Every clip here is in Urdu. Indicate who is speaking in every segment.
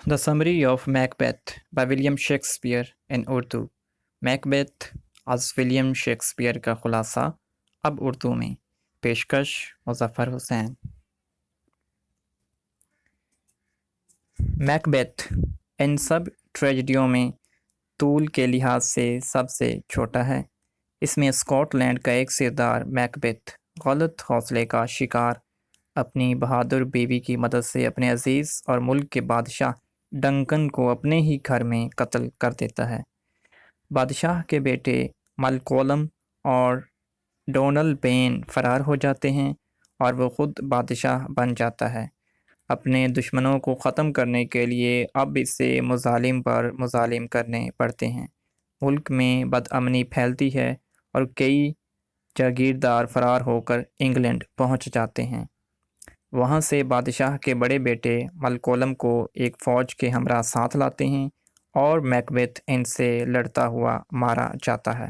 Speaker 1: The Summary of Macbeth by William Shakespeare in Urdu. Macbeth is William Shakespeare کا خلاصہ اب اردو میں. پیشکش مظفر حسین. میکبیتھ ان سب ٹریجڈیوں میں طول کے لحاظ سے سب سے چھوٹا ہے. اس میں اسکاٹ لینڈ کا ایک سردار میکبیتھ غلط حوصلے کا شکار اپنی بہادر بیوی کی مدد سے اپنے عزیز اور ملک کے بادشاہ ڈنکن کو اپنے ہی گھر میں قتل کر دیتا ہے. بادشاہ کے بیٹے ملکولم اور ڈونل بین فرار ہو جاتے ہیں اور وہ خود بادشاہ بن جاتا ہے. اپنے دشمنوں کو ختم کرنے کے لیے اب اسے مظالم پر مظالم کرنے پڑتے ہیں. ملک میں بدامنی پھیلتی ہے اور کئی جاگیردار فرار ہو کر انگلینڈ پہنچ جاتے ہیں. وہاں سے بادشاہ کے بڑے بیٹے ملکولم کو ایک فوج کے ہمراہ ساتھ لاتے ہیں اور میکبیتھ ان سے لڑتا ہوا مارا جاتا ہے.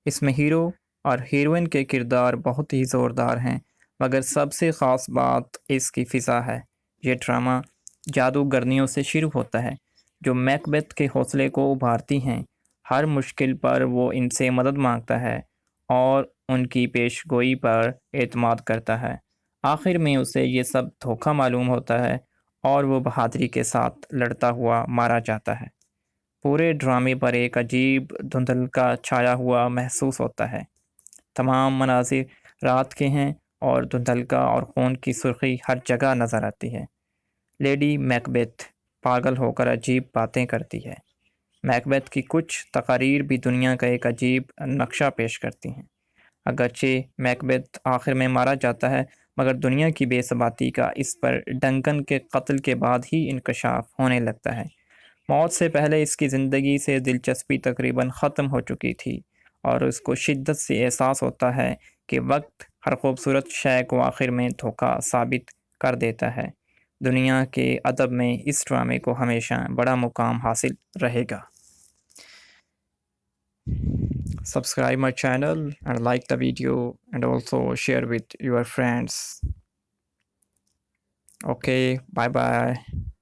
Speaker 1: اس میں ہیرو اور ہیروئن کے کردار بہت ہی زوردار ہیں، مگر سب سے خاص بات اس کی فضا ہے. یہ ڈرامہ جادوگرنیوں سے شروع ہوتا ہے جو میکبیتھ کے حوصلے کو ابھارتی ہیں. ہر مشکل پر وہ ان سے مدد مانگتا ہے اور ان کی پیش گوئی پر اعتماد کرتا ہے. آخر میں اسے یہ سب دھوکہ معلوم ہوتا ہے اور وہ بہادری کے ساتھ لڑتا ہوا مارا جاتا ہے. پورے ڈرامے پر ایک عجیب دھندلکا چھایا ہوا محسوس ہوتا ہے. تمام مناظر رات کے ہیں اور دھندلکا اور خون کی سرخی ہر جگہ نظر آتی ہے. لیڈی میکبیتھ پاگل ہو کر عجیب باتیں کرتی ہے. میکبیتھ کی کچھ تقاریر بھی دنیا کا ایک عجیب نقشہ پیش کرتی ہیں. اگرچہ میکبیتھ آخر میں مارا جاتا ہے، مگر دنیا کی بے ثباتی کا اس پر ڈنکن کے قتل کے بعد ہی انکشاف ہونے لگتا ہے. موت سے پہلے اس کی زندگی سے دلچسپی تقریباً ختم ہو چکی تھی اور اس کو شدت سے احساس ہوتا ہے کہ وقت ہر خوبصورت شے کو آخر میں دھوکہ ثابت کر دیتا ہے. دنیا کے ادب میں اس ڈرامے کو ہمیشہ بڑا مقام حاصل رہے گا. Subscribe my channel and like the video and also share with your friends. Okay, bye bye.